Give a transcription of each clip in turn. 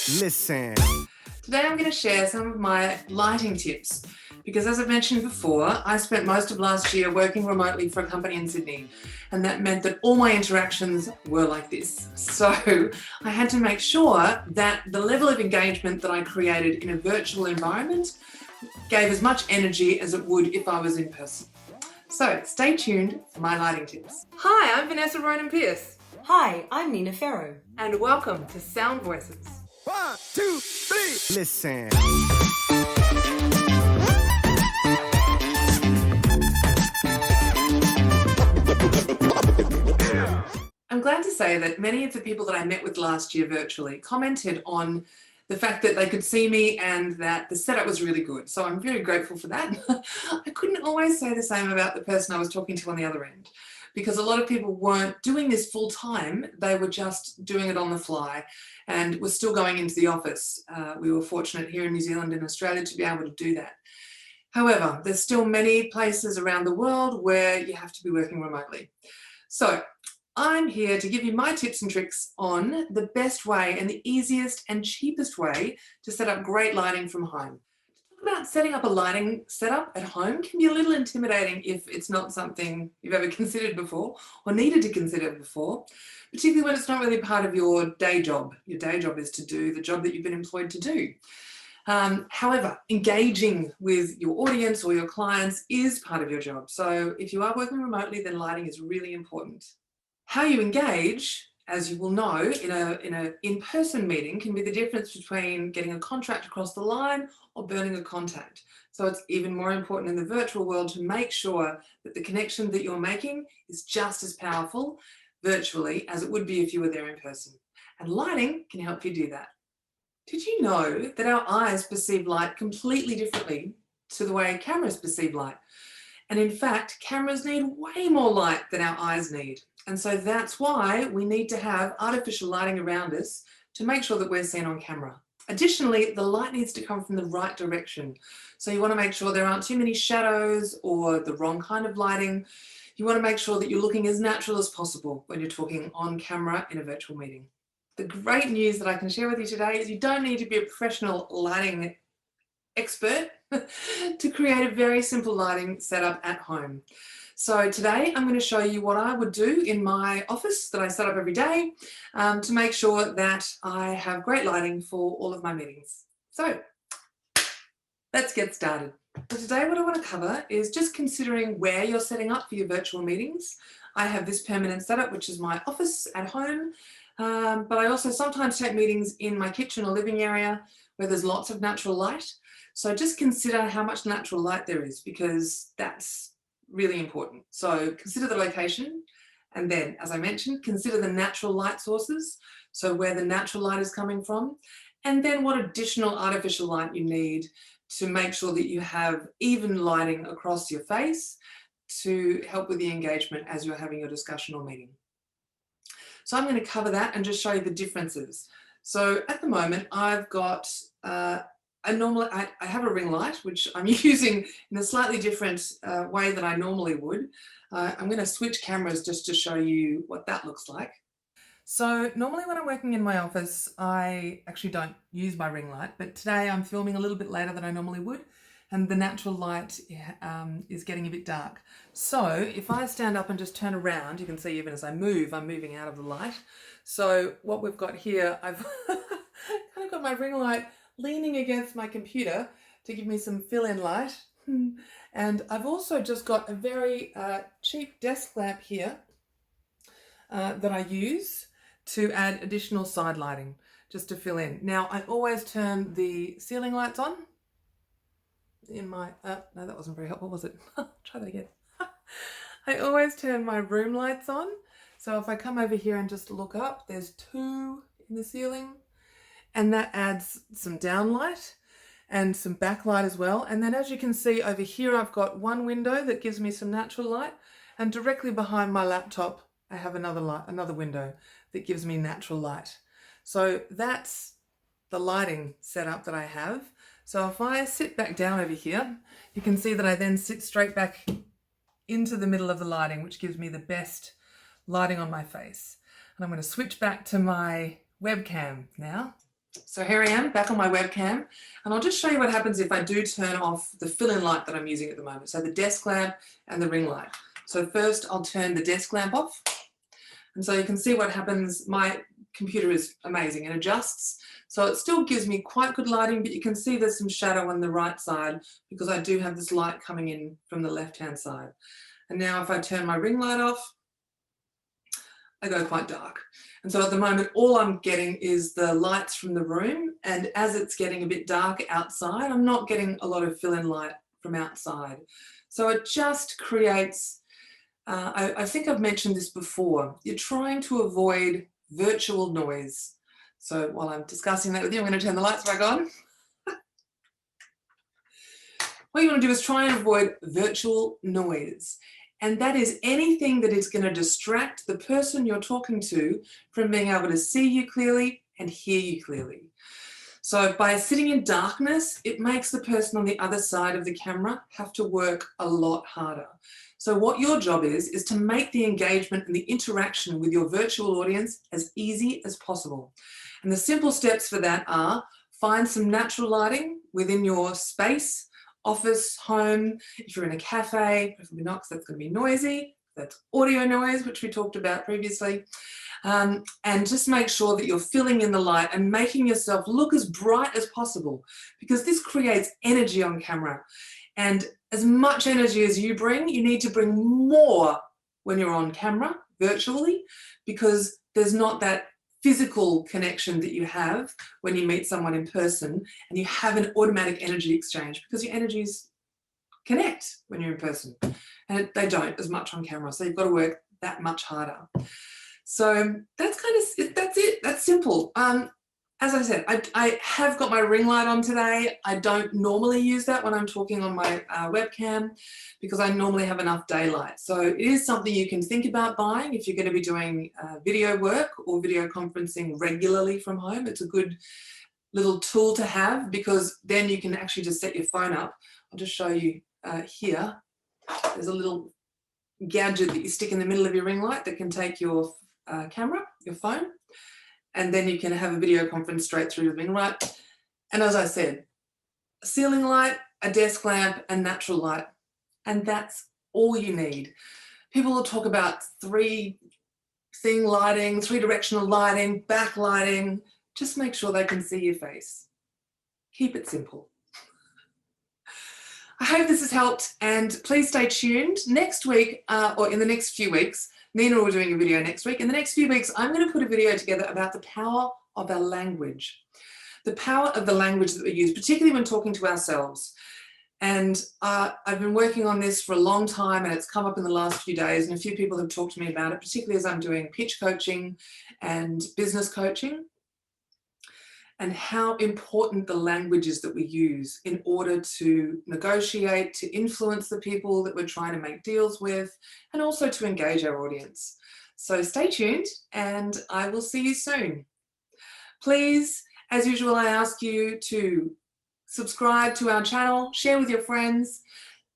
Listen. Today I'm going to share some of my lighting tips because, as I've mentioned before, I spent most of last year working remotely for a company in Sydney, and that meant that all my interactions were like this. So I had to make sure that the level of engagement that I created in a virtual environment gave as much energy as it would if I was in person. So stay tuned for my lighting tips. Hi, I'm Vanessa Ronan-Pearce. Hi, I'm Nina Ferro. And welcome to Sound Voices. 1, 2, 3. Listen. I'm glad to say that many of the people that I met with last year virtually commented on the fact that they could see me and that the setup was really good. So I'm very grateful for that. I couldn't always say the same about the person I was talking to on the other end, because a lot of people weren't doing this full time. They were just doing it on the fly and were still going into the office. We were fortunate here in New Zealand and Australia to be able to do that. However, there's still many places around the world where you have to be working remotely. So I'm here to give you my tips and tricks on the best way and the easiest and cheapest way to set up great lighting from home. To talk about setting up a lighting setup at home can be a little intimidating if it's not something you've ever considered before or needed to consider before, particularly when it's not really part of your day job. Your day job is to do the job that you've been employed to do. However, engaging with your audience or your clients is part of your job. So if you are working remotely, then lighting is really important. How you engage, as you will know, in an in-person meeting can be the difference between getting a contract across the line or burning a contact. So it's even more important in the virtual world to make sure that the connection that you're making is just as powerful virtually as it would be if you were there in person. And lighting can help you do that. Did you know that our eyes perceive light completely differently to the way cameras perceive light? And in fact, cameras need way more light than our eyes need. And so that's why we need to have artificial lighting around us to make sure that we're seen on camera. Additionally, the light needs to come from the right direction. So you want to make sure there aren't too many shadows or the wrong kind of lighting. You want to make sure that you're looking as natural as possible when you're talking on camera in a virtual meeting. The great news that I can share with you today is you don't need to be a professional lighting expert to create a very simple lighting setup at home. So today I'm going to show you what I would do in my office that I set up every day to make sure that I have great lighting for all of my meetings. So let's get started. So today what I want to cover is just considering where you're setting up for your virtual meetings. I have this permanent setup, which is my office at home, but I also sometimes take meetings in my kitchen or living area where there's lots of natural light. So just consider how much natural light there is, because that's really important. So consider the location, and then, as I mentioned, consider the natural light sources, so where the natural light is coming from, and then what additional artificial light you need to make sure that you have even lighting across your face to help with the engagement as you're having your discussion or meeting. So I'm going to cover that and just show you the differences. So at the moment I've got I have a ring light, which I'm using in a slightly different way than I normally would. I'm going to switch cameras just to show you what that looks like. So normally when I'm working in my office, I actually don't use my ring light, but today I'm filming a little bit later than I normally would, and the natural light is getting a bit dark. So if I stand up and just turn around, you can see even as I move, I'm moving out of the light. So what we've got here, I've kind of got my ring light leaning against my computer to give me some fill-in light. And I've also just got a very cheap desk lamp here that I use to add additional side lighting just to fill in. Now I always turn the ceiling lights on in my, no, that wasn't very helpful, was it? Try that again. I always turn my room lights on. So if I come over here and just look up, there's 2 in the ceiling, and that adds some downlight and some backlight as well. And then as you can see over here, I've got one window that gives me some natural light, and directly behind my laptop, I have another window that gives me natural light. So that's the lighting setup that I have. So if I sit back down over here, you can see that I then sit straight back into the middle of the lighting, which gives me the best lighting on my face. And I'm going to switch back to my webcam now. So here I am back on my webcam, and I'll just show you what happens if I do turn off the fill-in light that I'm using at the moment. So the desk lamp and the ring light. So first I'll turn the desk lamp off. And so you can see what happens. My computer is amazing. It adjusts. So it still gives me quite good lighting, but you can see there's some shadow on the right side because I do have this light coming in from the left-hand side. And now if I turn my ring light off, I go quite dark. And so at the moment, all I'm getting is the lights from the room. And as it's getting a bit dark outside, I'm not getting a lot of fill-in light from outside. So it just creates, I think I've mentioned this before, you're trying to avoid virtual noise. So while I'm discussing that with you, I'm going to turn the lights back on. What you want to do is try and avoid virtual noise. And that is anything that is going to distract the person you're talking to from being able to see you clearly and hear you clearly. So by sitting in darkness, it makes the person on the other side of the camera have to work a lot harder. So what your job is to make the engagement and the interaction with your virtual audience as easy as possible. And the simple steps for that are find some natural lighting within your space, office, home. If you're in a cafe, preferably not because that's going to be noisy. That's audio noise, which we talked about previously. And just make sure that you're filling in the light and making yourself look as bright as possible, because this creates energy on camera. And as much energy as you bring, you need to bring more when you're on camera virtually, because there's not that physical connection that you have when you meet someone in person, and you have an automatic energy exchange because your energies connect when you're in person, and they don't as much on camera. So you've got to work that much harder. So that's it. That's simple. As I said, I have got my ring light on today. I don't normally use that when I'm talking on my webcam because I normally have enough daylight. So it is something you can think about buying if you're going to be doing video work or video conferencing regularly from home. It's a good little tool to have because then you can actually just set your phone up. I'll just show you here. There's a little gadget that you stick in the middle of your ring light that can take your camera, your phone, and then you can have a video conference straight through the ring light. And as I said, a ceiling light, a desk lamp, and natural light. And that's all you need. People will talk about three-thing lighting, three-directional lighting, backlighting. Just make sure they can see your face. Keep it simple. I hope this has helped, and please stay tuned. Next week, or in the next few weeks, Nina will be doing a video next week. In the next few weeks, I'm going to put a video together about the power of our language, the power of the language that we use, particularly when talking to ourselves. And I've been working on this for a long time, and it's come up in the last few days, and a few people have talked to me about it, particularly as I'm doing pitch coaching and business coaching, and how important the language is that we use in order to negotiate, to influence the people that we're trying to make deals with, and also to engage our audience. So stay tuned, and I will see you soon. Please, as usual, I ask you to subscribe to our channel, share with your friends,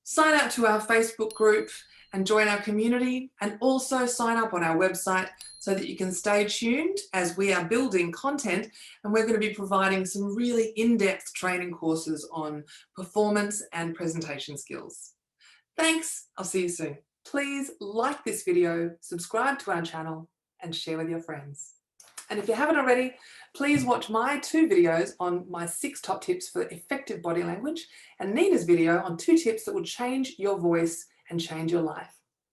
sign up to our Facebook group and join our community, and also sign up on our website so that you can stay tuned as we are building content, and we're going to be providing some really in-depth training courses on performance and presentation skills. Thanks, I'll see you soon. Please like this video, subscribe to our channel, and share with your friends. And if you haven't already, please watch my 2 videos on my 6 top tips for effective body language, and Nina's video on 2 tips that will change your voice and change your life.